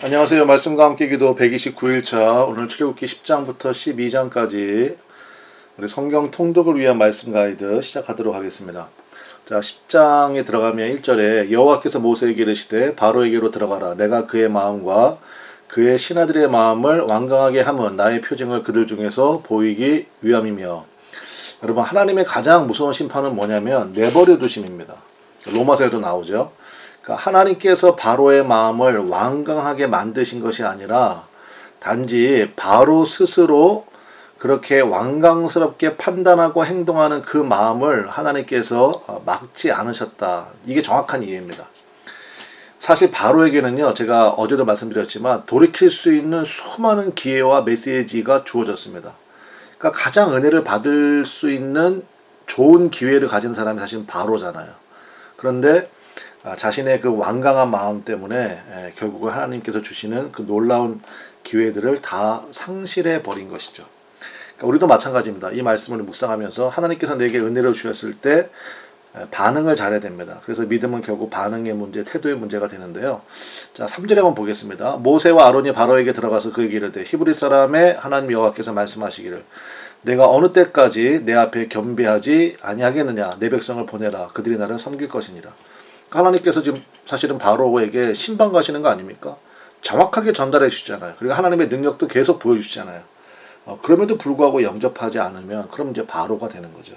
안녕하세요. 말씀과 함께 기도 129일차 오늘 출애굽기 10장부터 12장까지 우리 성경 통독을 위한 말씀 가이드 시작하도록 하겠습니다. 자, 10장에 들어가면 1절에 여호와께서 모세에게 이르시되 바로에게로 들어가라. 내가 그의 마음과 그의 신하들의 마음을 완강하게 함은 나의 표징을 그들 중에서 보이기 위함이며. 여러분, 하나님의 가장 무서운 심판은 뭐냐면 내버려 두심입니다. 로마서에도 나오죠. 그러니까 하나님께서 바로의 마음을 완강하게 만드신 것이 아니라 단지 바로 스스로 그렇게 완강스럽게 판단하고 행동하는 그 마음을 하나님께서 막지 않으셨다. 이게 정확한 이해입니다. 사실 바로에게는요, 제가 어제도 말씀드렸지만 돌이킬 수 있는 수많은 기회와 메시지가 주어졌습니다. 그러니까 가장 은혜를 받을 수 있는 좋은 기회를 가진 사람이 사실 바로잖아요. 그런데 자신의 그 완강한 마음 때문에 결국은 하나님께서 주시는 그 놀라운 기회들을 다 상실해 버린 것이죠. 그러니까 우리도 마찬가지입니다. 이 말씀을 묵상하면서 하나님께서 내게 은혜를 주셨을 때 반응을 잘해야 됩니다. 그래서 믿음은 결국 반응의 문제, 태도의 문제가 되는데요. 자, 3절에 한번 보겠습니다. 모세와 아론이 바로에게 들어가서 그에게 이르되 히브리 사람의 하나님 여호와께서 말씀하시기를 내가 어느 때까지 내 앞에 겸비하지 아니하겠느냐. 내 백성을 보내라. 그들이 나를 섬길 것이니라. 하나님께서 지금 사실은 바로에게 신방 가시는 거 아닙니까? 정확하게 전달해 주시잖아요. 그리고 하나님의 능력도 계속 보여주시잖아요. 그럼에도 불구하고 영접하지 않으면 그럼 이제 바로가 되는 거죠.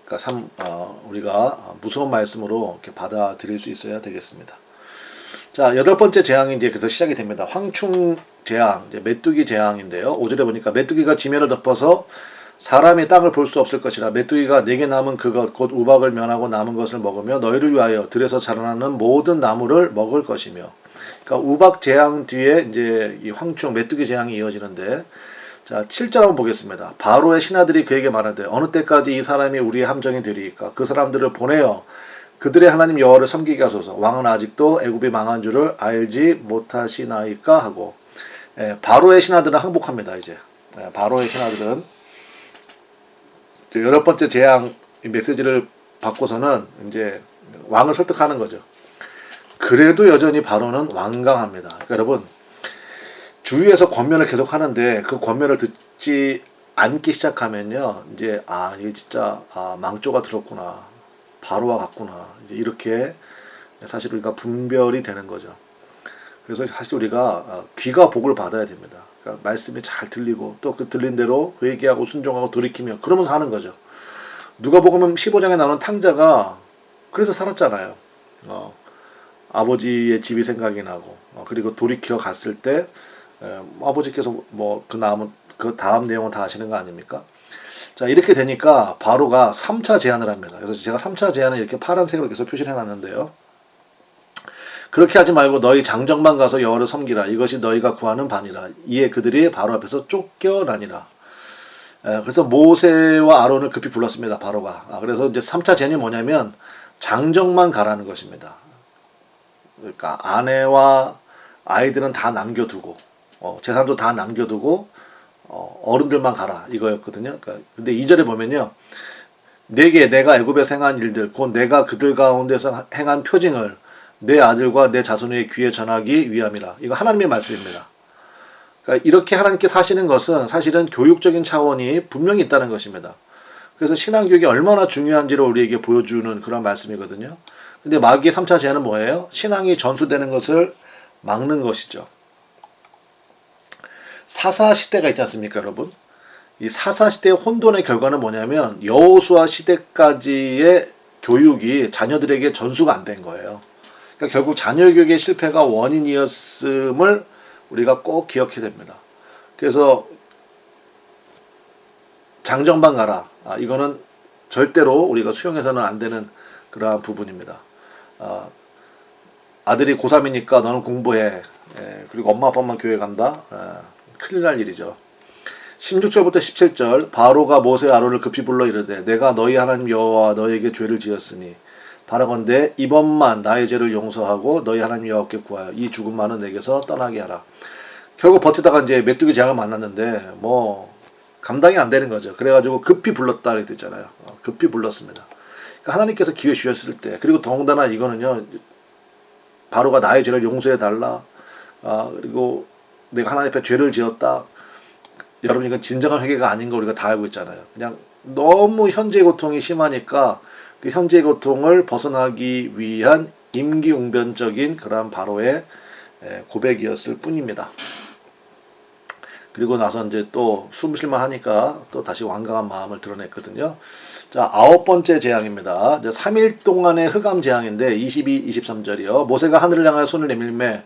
그러니까 우리가 무서운 말씀으로 이렇게 받아들일 수 있어야 되겠습니다. 자, 8번째 재앙이 이제 그래서 시작이 됩니다. 황충 재앙, 이제 메뚜기 재앙인데요. 5절에 보니까 메뚜기가 지면을 덮어서 사람이 땅을 볼 수 없을 것이라. 메뚜기가 내게 남은 그것 곧 우박을 면하고 남은 것을 먹으며 너희를 위하여 들에서 자라나는 모든 나무를 먹을 것이며. 그러니까 우박 재앙 뒤에 이제 이 황충 메뚜기 재앙이 이어지는데, 자, 7절 한번 보겠습니다. 바로의 신하들이 그에게 말하되 어느 때까지 이 사람이 우리의 함정이 되리이까. 그 사람들을 보내어 그들의 하나님 여호와를 섬기게 하소서. 왕은 아직도 애굽이 망한 줄을 알지 못하시나이까 하고. 바로의 신하들은 항복합니다. 이제 바로의 신하들은 8번째 재앙 메시지를 받고서는 이제 왕을 설득하는 거죠. 그래도 여전히 바로는 완강합니다. 그러니까 여러분, 주위에서 권면을 계속 하는데 그 권면을 듣지 않기 시작하면요, 이제 이게 진짜 망조가 들었구나, 바로와 같구나, 이제 이렇게 사실 우리가 분별이 되는 거죠. 그래서 사실 우리가 귀가 복을 받아야 됩니다. 그러니까 말씀이 잘 들리고 또 그 들린 대로 회개하고 순종하고 돌이키며 그러면서 하는 거죠. 누가복음 15장에 나오는 탕자가 그래서 살았잖아요. 아버지의 집이 생각이 나고 그리고 돌이켜 갔을 때 아버지께서 뭐 그 다음 내용은 다 아시는 거 아닙니까? 자, 이렇게 되니까 바로가 3차 제안을 합니다. 그래서 제가 3차 제안을 이렇게 파란색으로 계속 표시를 해놨는데요. 그렇게 하지 말고 너희 장정만 가서 여호와를 섬기라. 이것이 너희가 구하는 바니라. 이에 그들이 바로 앞에서 쫓겨나니라. 그래서 모세와 아론을 급히 불렀습니다. 바로가. 그래서 이제 3차 제안이 뭐냐면 장정만 가라는 것입니다. 그러니까 아내와 아이들은 다 남겨두고 재산도 다 남겨두고 어른들만 가라 이거였거든요. 그러니까 근데 2절에 보면요. 내게 내가 애굽에서 행한 일들 곧 내가 그들 가운데서 행한 표징을 내 아들과 내 자손의 귀에 전하기 위함이라. 이거 하나님의 말씀입니다. 그러니까 이렇게 하나님께 사시는 것은 사실은 교육적인 차원이 분명히 있다는 것입니다. 그래서 신앙교육이 얼마나 중요한지를 우리에게 보여주는 그런 말씀이거든요. 근데 마귀의 3차 제안은 뭐예요? 신앙이 전수되는 것을 막는 것이죠. 사사시대가 있지 않습니까, 여러분? 이 사사시대의 혼돈의 결과는 뭐냐면 여호수아 시대까지의 교육이 자녀들에게 전수가 안 된 거예요. 그러니까 결국 자녀교육의 실패가 원인이었음을 우리가 꼭 기억해야 됩니다. 그래서 장정방 가라. 이거는 절대로 우리가 수용해서는 안 되는 그러한 부분입니다. 아들이 고3이니까 너는 공부해. 그리고 엄마 아빠만 교회 간다. 큰일 날 일이죠. 16절부터 17절 바로가 모세 아론을 급히 불러 이르되 내가 너희 하나님 여호와 너희에게 죄를 지었으니 바라건대 이번만 나의 죄를 용서하고 너희 하나님 여호와께 구하여 이 죽음만은 내게서 떠나게 하라. 결국 버티다가 이제 메뚜기 재앙을 만났는데 뭐 감당이 안 되는 거죠. 그래가지고 급히 불렀다 이렇게 됐잖아요. 급히 불렀습니다. 그러니까 하나님께서 기회 주셨을 때, 그리고 더군다나 이거는요, 바로가 나의 죄를 용서해 달라, 그리고 내가 하나님 앞에 죄를 지었다. 여러분 이건 진정한 회개가 아닌 거 우리가 다 알고 있잖아요. 그냥 너무 현재의 고통이 심하니까 그 현재의 고통을 벗어나기 위한 임기응변적인 그러한 바로의 고백이었을 뿐입니다. 그리고 나서 이제 또 숨 쉴만 하니까 또 다시 완강한 마음을 드러냈거든요. 자, 9번째 재앙입니다. 이제 3일 동안의 흑암 재앙인데 22, 23절이요. 모세가 하늘을 향하여 손을 내밀매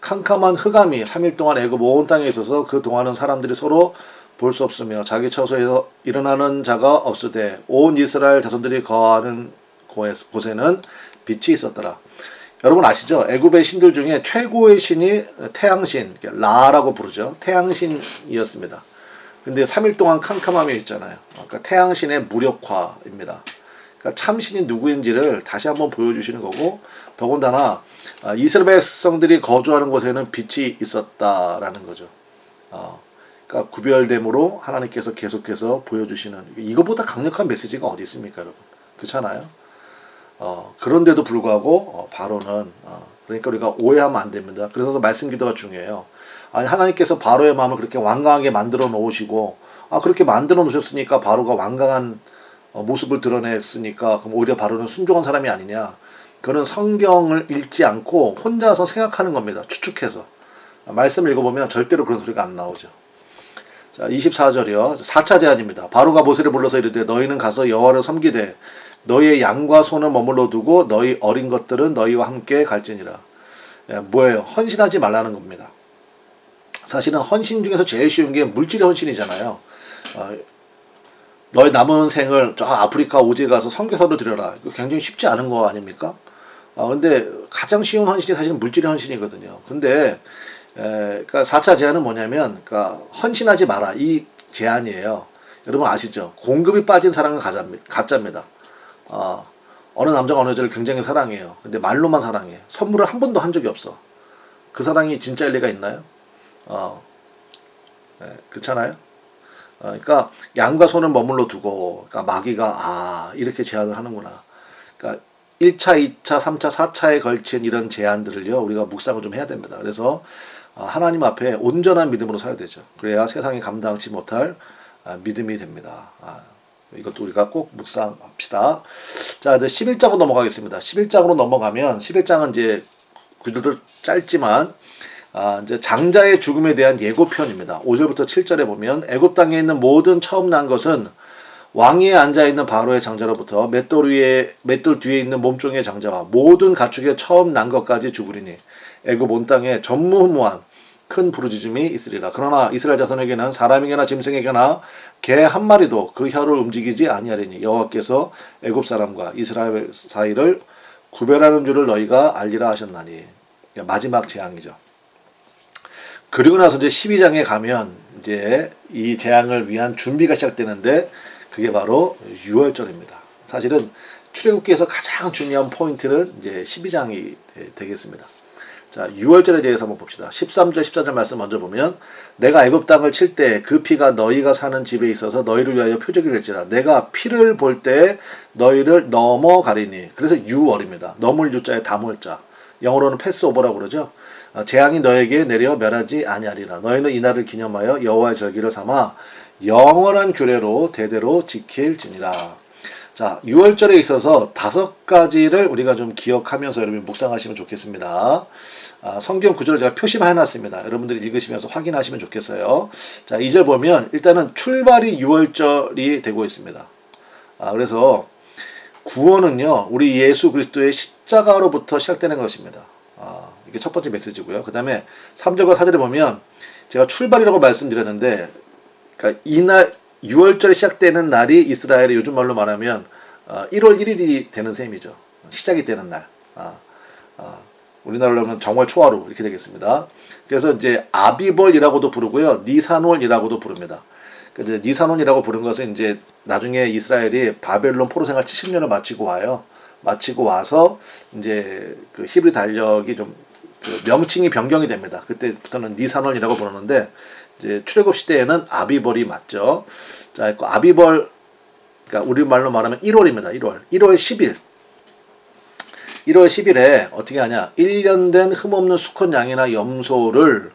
캄캄한 흑암이 3일 동안 애굽 온 땅에 있어서 그 동안은 사람들이 서로 볼 수 없으며 자기 처소에서 일어나는 자가 없으되 온 이스라엘 자손들이 거하는 곳에는 빛이 있었더라. 여러분 아시죠? 애굽의 신들 중에 최고의 신이 태양신, 라라고 부르죠. 태양신이었습니다. 근데 3일 동안 캄캄함이 있잖아요. 그러니까 태양신의 무력화입니다. 그러니까 참신이 누구인지를 다시 한번 보여주시는 거고, 더군다나 이스라엘 백성들이 거주하는 곳에는 빛이 있었다라는 거죠. 그러니까 구별됨으로 하나님께서 계속해서 보여주시는, 이거보다 강력한 메시지가 어디 있습니까, 여러분? 그렇잖아요. 그런데도 불구하고 바로는 그러니까 우리가 오해하면 안 됩니다. 그래서 말씀 기도가 중요해요. 아니 하나님께서 바로의 마음을 그렇게 완강하게 만들어 놓으시고 그렇게 만들어 놓으셨으니까 바로가 완강한 모습을 드러냈으니까 그럼 오히려 바로는 순종한 사람이 아니냐. 그는 성경을 읽지 않고 혼자서 생각하는 겁니다. 추측해서. 말씀을 읽어보면 절대로 그런 소리가 안 나오죠. 자, 24절이요. 4차 제안입니다. 바로가 모세를 불러서 이르되 너희는 가서 여호와를 섬기되 너희의 양과 소는 머물러 두고 너희 어린 것들은 너희와 함께 갈지니라. 뭐예요? 헌신하지 말라는 겁니다. 사실은 헌신 중에서 제일 쉬운 게 물질의 헌신이잖아요. 너희 남은 생을 저 아프리카 오지에 가서 선교사로 드려라. 이거 굉장히 쉽지 않은 거 아닙니까? 근데 가장 쉬운 헌신이 사실은 물질의 헌신이거든요. 근데 그러니까 4차 제안은 뭐냐면 그러니까 헌신하지 마라. 이 제안이에요. 여러분 아시죠? 공급이 빠진 사랑은 가짜입니다. 어느 남자가 어느 여자를 굉장히 사랑해요. 근데 말로만 사랑해. 선물을 한 번도 한 적이 없어. 그 사랑이 진짜일 리가 있나요? 그렇잖아요. 그러니까 양과 소는 머물러 두고, 그러니까 마귀가 이렇게 제안을 하는구나. 그러니까 1차, 2차, 3차, 4차에 걸친 이런 제안들을요 우리가 묵상을 좀 해야 됩니다. 그래서 하나님 앞에 온전한 믿음으로 살아야 되죠. 그래야 세상이 감당치 못할 믿음이 됩니다. 이것도 우리가 꼭 묵상합시다. 자, 이제 11장으로 넘어가겠습니다. 11장으로 넘어가면 11장은 이제 구조도 짧지만 이제 장자의 죽음에 대한 예고편입니다. 5절부터 7절에 보면 애굽 땅에 있는 모든 처음 난 것은 왕위에 앉아 있는 바로의 장자로부터 맷돌 뒤에 있는 몸종의 장자와 모든 가축의 처음 난 것까지 죽으리니 애굽 온 땅에 전무후무한 큰 부르짖음이 있으리라. 그러나 이스라엘 자손에게는 사람에게나 짐승에게나 개 한 마리도 그 혀를 움직이지 아니하리니 여호와께서 애굽 사람과 이스라엘 사이를 구별하는 줄을 너희가 알리라 하셨나니. 마지막 재앙이죠. 그리고 나서 이제 12장에 가면 이제 이 재앙을 위한 준비가 시작되는데 그게 바로 6월절입니다. 사실은 출애굽기에서 가장 중요한 포인트는 이제 12장이 되겠습니다. 자, 6월절에 대해서 한번 봅시다. 13절, 14절 말씀 먼저 보면 내가 애굽 땅을 칠 때 그 피가 너희가 사는 집에 있어서 너희를 위하여 표적이 될지라. 내가 피를 볼 때 너희를 넘어가리니. 그래서 6월입니다. 넘을 유자에 담을 자. 영어로는 패스오버라고 그러죠. 재앙이 너에게 내려 멸하지 아니하리라. 너희는 이날을 기념하여 여호와의 절기를 삼아 영원한 규례로 대대로 지킬지니라. 자, 6월절에 있어서 5가지를 우리가 좀 기억하면서 여러분 묵상하시면 좋겠습니다. 성경 구절을 제가 표시만 해놨습니다. 여러분들이 읽으시면서 확인하시면 좋겠어요. 자, 2절 보면 일단은 출발이 6월절이 되고 있습니다. 그래서 구원은요, 우리 예수 그리스도의 십자가로부터 시작되는 것입니다. 이게 첫 번째 메시지고요. 그 다음에 3절과 4절에 보면 제가 출발이라고 말씀드렸는데, 그러니까 이날 6월절에 시작되는 날이 이스라엘의 요즘 말로 말하면 1월 1일이 되는 셈이죠. 시작이 되는 날. 우리나라로 하면 정월 초하루 이렇게 되겠습니다. 그래서 이제 아비벌이라고도 부르고요, 니산월이라고도 부릅니다. 이제 니산월이라고 부른 것은 이제 나중에 이스라엘이 바벨론 포로 생활 70년을 마치고 와요. 마치고 와서 이제 그 히브리 달력이 좀 그 명칭이 변경이 됩니다. 그때부터는 니산월이라고 부르는데 이제 출애굽 시대에는 아비벌이 맞죠. 자, 그 아비벌, 그러니까 우리 말로 말하면 1월입니다. 1월 10일. 1월 10일에 어떻게 하냐? 1년 된 흠없는 수컷 양이나 염소를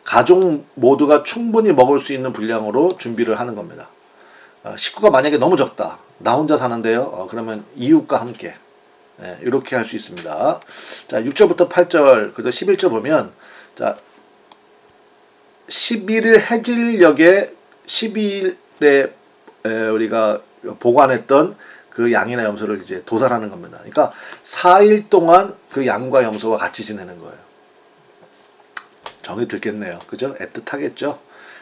가족 모두가 충분히 먹을 수 있는 분량으로 준비를 하는 겁니다. 식구가 만약에 너무 적다. 나 혼자 사는데요. 그러면 이웃과 함께 이렇게 할 수 있습니다. 자, 6절부터 8절 그리고 11절 보면 자 11일 해질녘에 12일에 우리가 보관했던 그 양이나 염소를 이제 도살하는 겁니다. 그러니까 4일 동안 그 양과 염소와 같이 지내는 거예요. 정이 들겠네요. 그죠? 애틋하겠죠?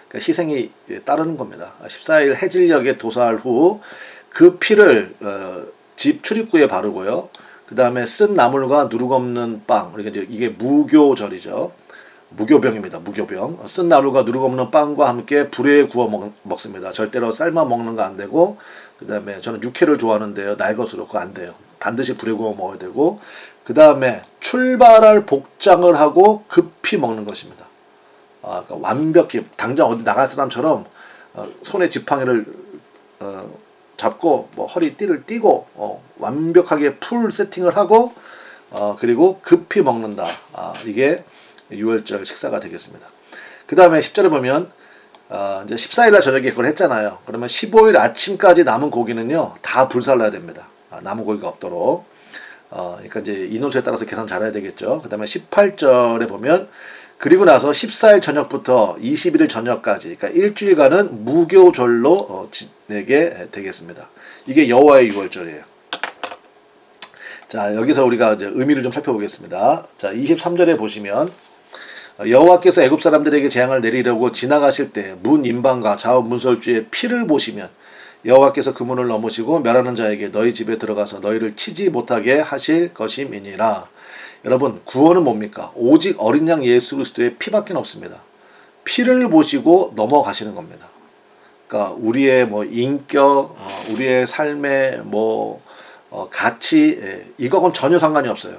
그러니까 희생이 따르는 겁니다. 14일 해질녘에 도살 후 그 피를 집 출입구에 바르고요. 그 다음에 쓴 나물과 누룩 없는 빵, 그러니까 이제 이게 무교절이죠. 무교병입니다. 무교병. 쓴 나물과 누룩 없는 빵과 함께 불에 구워 먹습니다. 절대로 삶아 먹는 거 안 되고, 그 다음에 저는 육회를 좋아하는데요. 날 것으로 그거 안 돼요. 반드시 불에 구워 먹어야 되고, 그 다음에 출발할 복장을 하고 급히 먹는 것입니다. 그러니까 완벽히 당장 어디 나갈 사람처럼 손에 지팡이를 잡고 뭐 허리띠를 띠고 완벽하게 풀 세팅을 하고 그리고 급히 먹는다. 이게 유월절 식사가 되겠습니다. 그 다음에 10절에 보면 이제 14일날 저녁에 그걸 했잖아요. 그러면 15일 아침까지 남은 고기는요 다 불살라야 됩니다. 남은 고기가 없도록. 그러니까 이제 인원수에 따라서 계산 잘해야 되겠죠. 그 다음에 18절에 보면 그리고 나서 14일 저녁부터 21일 저녁까지, 그러니까 일주일간은 무교절로 지내게 되겠습니다. 이게 여호와의 유월절이에요. 자, 여기서 우리가 이제 의미를 좀 살펴보겠습니다. 자, 23절에 보시면 여호와께서 애굽 사람들에게 재앙을 내리려고 지나가실 때 문 임방과 좌우 문설주의 피를 보시면 여호와께서 그 문을 넘으시고 멸하는 자에게 너희 집에 들어가서 너희를 치지 못하게 하실 것임이니라. 여러분, 구원은 뭡니까? 오직 어린 양 예수 그리스도의 피밖에 없습니다. 피를 보시고 넘어가시는 겁니다. 그러니까 우리의 뭐 인격, 우리의 삶의 뭐 가치, 이거하고는 전혀 상관이 없어요.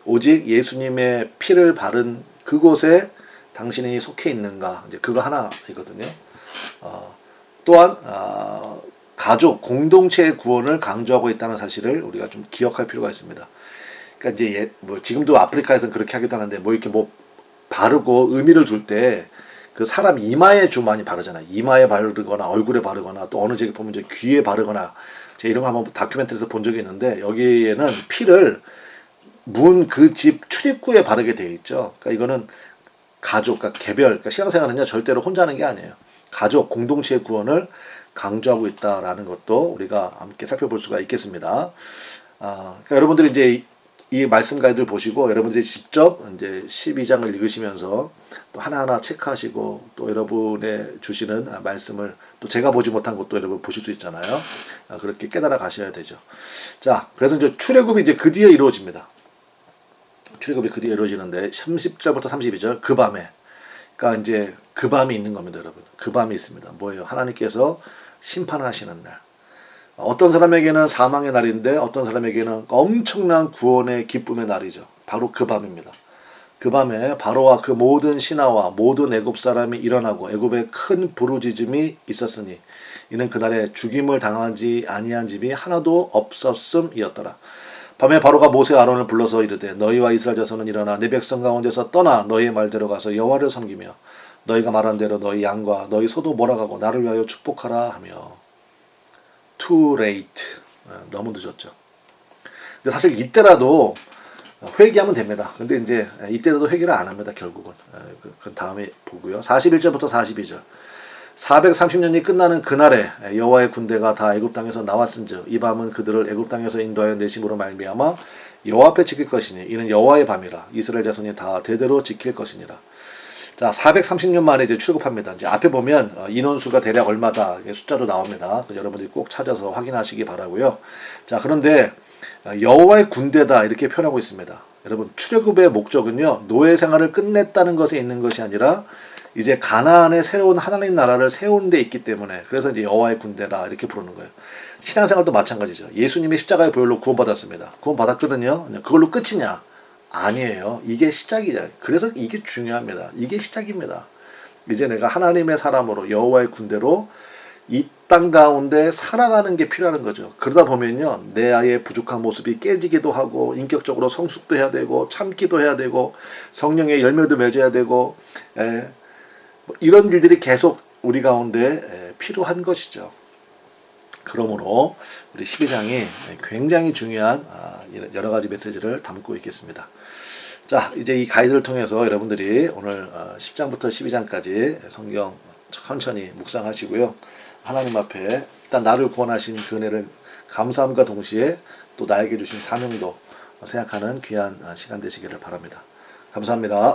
오직 예수님의 피를 바른 그곳에 당신이 속해 있는가, 이제 그거 하나이거든요. 또한 가족 공동체의 구원을 강조하고 있다는 사실을 우리가 좀 기억할 필요가 있습니다. 그러니까 이제 뭐 지금도 아프리카에서는 그렇게 하기도 하는데 뭐 이렇게 뭐 바르고 의미를 줄 때 그 사람 이마에 좀 많이 바르잖아요. 이마에 바르거나 얼굴에 바르거나 또 어느 지역에 보면 이제 귀에 바르거나 제가 이런 거 한번 다큐멘터리에서 본 적이 있는데 여기에는 피를 문 그 집 출입구에 바르게 되어 있죠. 그러니까 이거는 가족, 그러니까 개별, 그러니까 신앙생활은요 절대로 혼자 하는 게 아니에요. 가족 공동체의 구원을 강조하고 있다라는 것도 우리가 함께 살펴볼 수가 있겠습니다. 그러니까 여러분들이 이제 이 말씀 가이드를 보시고 여러분들이 직접 이제 12장을 읽으시면서 또 하나하나 체크하시고 또 여러분의 주시는 말씀을 또 제가 보지 못한 것도 여러분 보실 수 있잖아요. 그렇게 깨달아 가셔야 되죠. 자, 그래서 이제 출애굽이 이제 그 뒤에 이루어집니다. 출애굽이 그 뒤에 이루어지는데 30절부터 32절 그 밤에, 그러니까 이제 그 밤이 있는 겁니다, 여러분. 그 밤이 있습니다. 뭐예요? 하나님께서 심판하시는 날. 어떤 사람에게는 사망의 날인데 어떤 사람에게는 엄청난 구원의 기쁨의 날이죠. 바로 그 밤입니다. 그 밤에 바로와 그 모든 신하와 모든 애굽 사람이 일어나고 애굽에 큰 부르짖음이 있었으니 이는 그날에 죽임을 당하지 아니한 집이 하나도 없었음이었더라. 밤에 바로가 모세 아론을 불러서 이르되 너희와 이스라엘 자손은 일어나 내 백성 가운데서 떠나 너희의 말대로 가서 여호와를 섬기며 너희가 말한 대로 너희 양과 너희 소도 몰아가고 나를 위하여 축복하라 하며. Too late. 너무 늦었죠. 근데 사실 이때라도 회개하면 됩니다. 근데 이제 이때라도 회개를 안 합니다. 결국은. 그건 다음에 보고요. 41절부터 42절. 430년이 끝나는 그날에 여호와의 군대가 다 애굽 땅에서 나왔은즉 이 밤은 그들을 애굽 땅에서 인도하여 내심으로 말미암아 여호와 앞에 지킬 것이니 이는 여호와의 밤이라. 이스라엘 자손이 다 대대로 지킬 것이니라. 자, 430년 만에 이제 출국합니다. 이제 앞에 보면 인원수가 대략 얼마다 숫자로 나옵니다. 여러분들이 꼭 찾아서 확인하시기 바라고요. 자, 그런데 여호와의 군대다 이렇게 표현하고 있습니다. 여러분, 출애굽의 목적은요 노예 생활을 끝냈다는 것에 있는 것이 아니라 이제 가나안의 새로운 하나님 나라를 세우는 데 있기 때문에 그래서 이제 여호와의 군대다 이렇게 부르는 거예요. 신앙생활도 마찬가지죠. 예수님이 십자가의 보혈로 구원받았습니다. 구원받았거든요. 그걸로 끝이냐? 아니에요. 이게 시작이잖아요. 그래서 이게 중요합니다. 이게 시작입니다. 이제 내가 하나님의 사람으로 여호와의 군대로 이 땅 가운데 살아가는 게 필요한 거죠. 그러다 보면요, 내 아이의 부족한 모습이 깨지기도 하고, 인격적으로 성숙도 해야 되고, 참기도 해야 되고, 성령의 열매도 맺어야 되고, 뭐 이런 일들이 계속 우리 가운데 필요한 것이죠. 그러므로 우리 12장이 굉장히 중요한 여러 가지 메시지를 담고 있겠습니다. 자, 이제 이 가이드를 통해서 여러분들이 오늘 10장부터 12장까지 성경 천천히 묵상하시고요. 하나님 앞에 일단 나를 구원하신 그 은혜를 감사함과 동시에 또 나에게 주신 사명도 생각하는 귀한 시간 되시기를 바랍니다. 감사합니다.